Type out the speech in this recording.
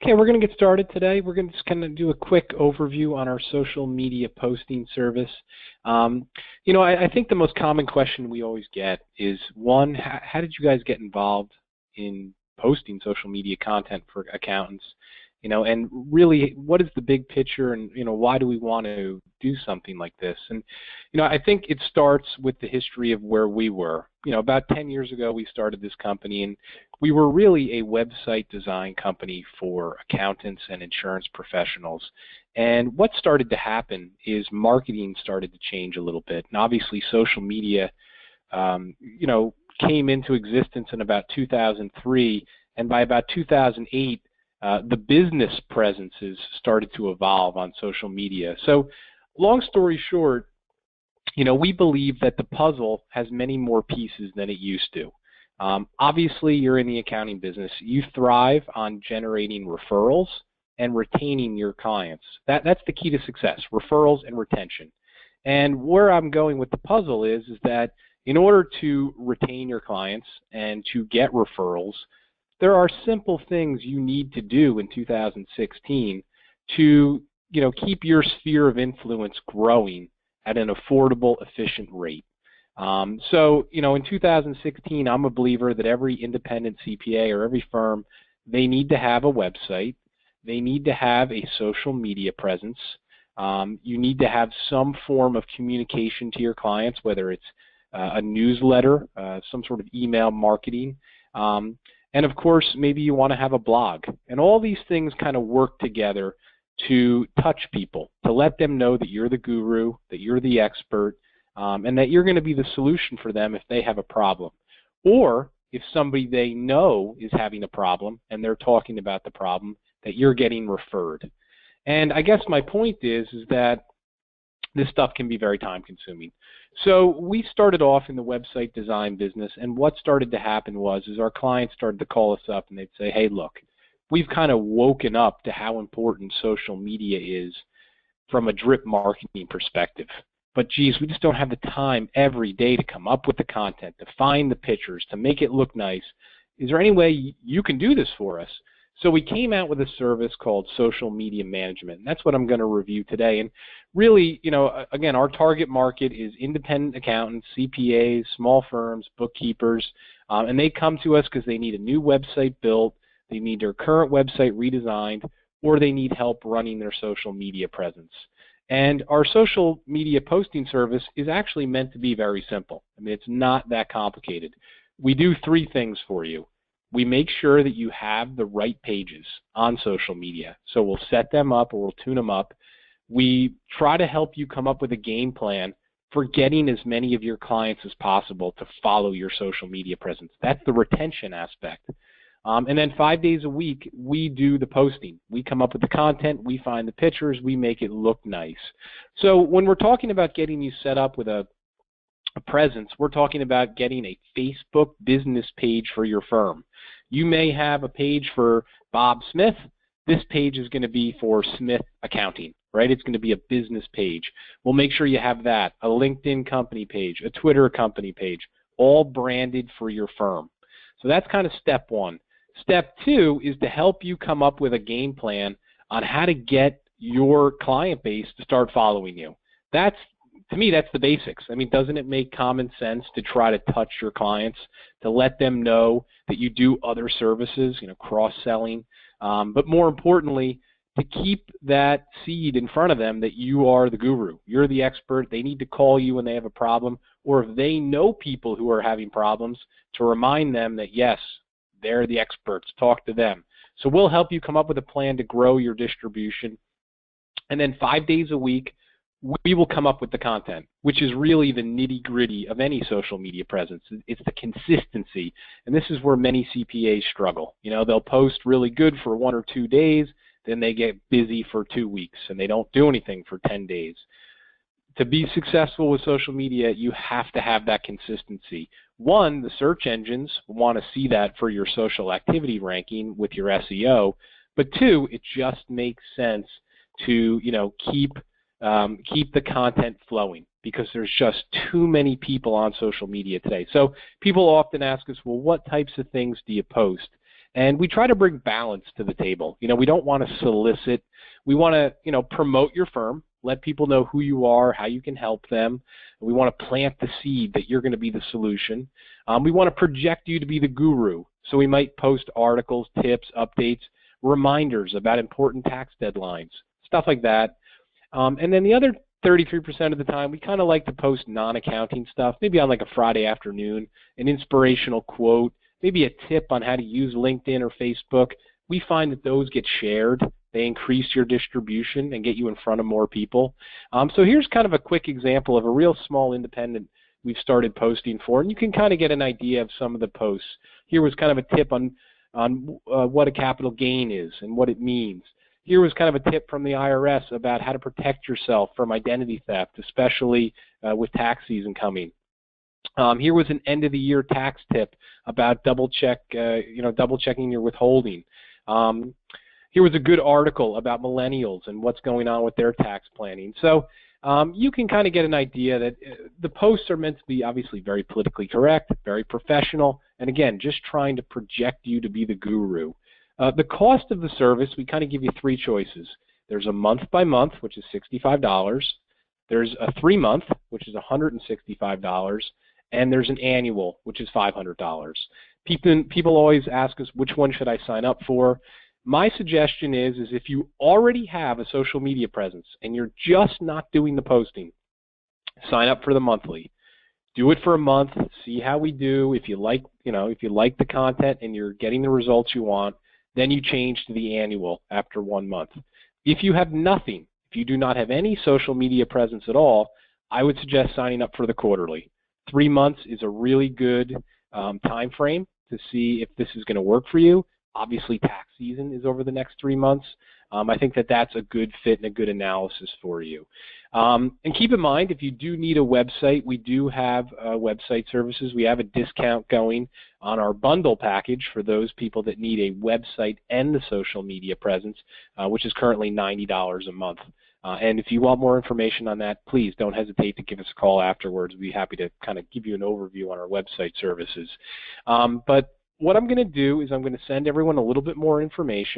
Okay, we're going to get started today. We're going to just kind of do a quick overview on our social media posting service. I think the most common question we always get is, one, how did you guys get involved in posting social media content for accountants? And really, what is the big picture, and why do we want to do something like this? And I think it starts with the history of where we were. About 10 years ago, we started this company, and we were really a website design company for accountants and insurance professionals. And what started to happen is marketing started to change a little bit, and obviously, social media, came into existence in about 2003, and by about 2008. The business presences started to evolve on social media. So long story short, we believe that the puzzle has many more pieces than it used to. Obviously, you're in the accounting business. You thrive on generating referrals and retaining your clients. That's the key to success, referrals and retention. And where I'm going with the puzzle is that in order to retain your clients and to get referrals, there are simple things you need to do in 2016 to keep your sphere of influence growing at an affordable, efficient rate. In 2016, I'm a believer that every independent CPA or every firm, they need to have a website. They need to have a social media presence. You need to have some form of communication to your clients, whether it's a newsletter, some sort of email marketing. And of course, maybe you want to have a blog. And all these things kind of work together to touch people, to let them know that you're the guru, that you're the expert, and that you're going to be the solution for them if they have a problem. Or if somebody they know is having a problem and they're talking about the problem, that you're getting referred. And I guess my point is that this stuff can be very time consuming. So we started off in the website design business, and what started to happen was our clients started to call us up and they'd say, hey, look, we've kind of woken up to how important social media is from a drip marketing perspective. But geez, we just don't have the time every day to come up with the content, to find the pictures, to make it look nice. Is there any way you can do this for us? So we came out with a service called Social Media Management, and that's what I'm going to review today. And really, again, our target market is independent accountants, CPAs, small firms, bookkeepers, and they come to us because they need a new website built, they need their current website redesigned, or they need help running their social media presence. And our social media posting service is actually meant to be very simple. I mean, it's not that complicated. We do three things for you. We make sure that you have the right pages on social media. So we'll set them up or we'll tune them up. We try to help you come up with a game plan for getting as many of your clients as possible to follow your social media presence. That's the retention aspect. And then 5 days a week, we do the posting. We come up with the content, we find the pictures, we make it look nice. So when we're talking about getting you set up with a presence, we're talking about getting a Facebook business page for your firm. You may have a page for Bob Smith. This page is going to be for Smith Accounting, right? It's going to be a business page. We'll make sure you have that, a LinkedIn company page, a Twitter company page, all branded for your firm. So that's kind of step one. Step two is to help you come up with a game plan on how to get your client base to start following you. To me, that's the basics. I mean, doesn't it make common sense to try to touch your clients, to let them know that you do other services, cross-selling, but more importantly, to keep that seed in front of them that you are the guru. You're the expert. They need to call you when they have a problem, or if they know people who are having problems, to remind them that, yes, they're the experts. Talk to them. So we'll help you come up with a plan to grow your distribution. And then 5 days a week, we will come up with the content, which is really the nitty-gritty of any social media presence. It's the consistency, and this is where many CPAs struggle. They'll post really good for 1 or 2 days, then they get busy for 2 weeks, and they don't do anything for 10 days. To be successful with social media, you have to have that consistency. One, the search engines want to see that for your social activity ranking with your SEO, but two, it just makes sense to keep the content flowing, because there's just too many people on social media today. So people often ask us, well, what types of things do you post? And we try to bring balance to the table. We don't want to solicit. We want to, promote your firm, let people know who you are, how you can help them. We want to plant the seed that you're going to be the solution. We want to project you to be the guru. So we might post articles, tips, updates, reminders about important tax deadlines, stuff like that. And then the other 33% of the time, we kind of like to post non-accounting stuff, maybe on like a Friday afternoon, an inspirational quote, maybe a tip on how to use LinkedIn or Facebook. We find that those get shared. They increase your distribution and get you in front of more people. So here's kind of a quick example of a real small independent we've started posting for, and you can kind of get an idea of some of the posts. Here was kind of a tip on what a capital gain is and what it means. Here was kind of a tip from the IRS about how to protect yourself from identity theft, especially with tax season coming. Here was an end-of-the-year tax tip about double-checking your withholding. Here was a good article about millennials and what's going on with their tax planning. So you can kind of get an idea that the posts are meant to be obviously very politically correct, very professional, and again, just trying to project you to be the guru. The cost of the service, we kind of give you three choices. There's a month-by-month, which is $65. There's a 3-month, which is $165. And there's an annual, which is $500. People always ask us, which one should I sign up for? My suggestion is if you already have a social media presence and you're just not doing the posting, sign up for the monthly. Do it for a month, see how we do. If you like the content and you're getting the results you want, then you change to the annual after 1 month. If you have nothing, if you do not have any social media presence at all, I would suggest signing up for the quarterly. 3 months is a really good time frame to see if this is going to work for you. Obviously, tax season is over the next 3 months. I think that that's a good fit and a good analysis for you. And keep in mind, if you do need a website, we do have website services. We have a discount going on our bundle package for those people that need a website and the social media presence, which is currently $90 a month. And if you want more information on that, please don't hesitate to give us a call afterwards. We'd be happy to kind of give you an overview on our website services. But what I'm going to do is I'm going to send everyone a little bit more information.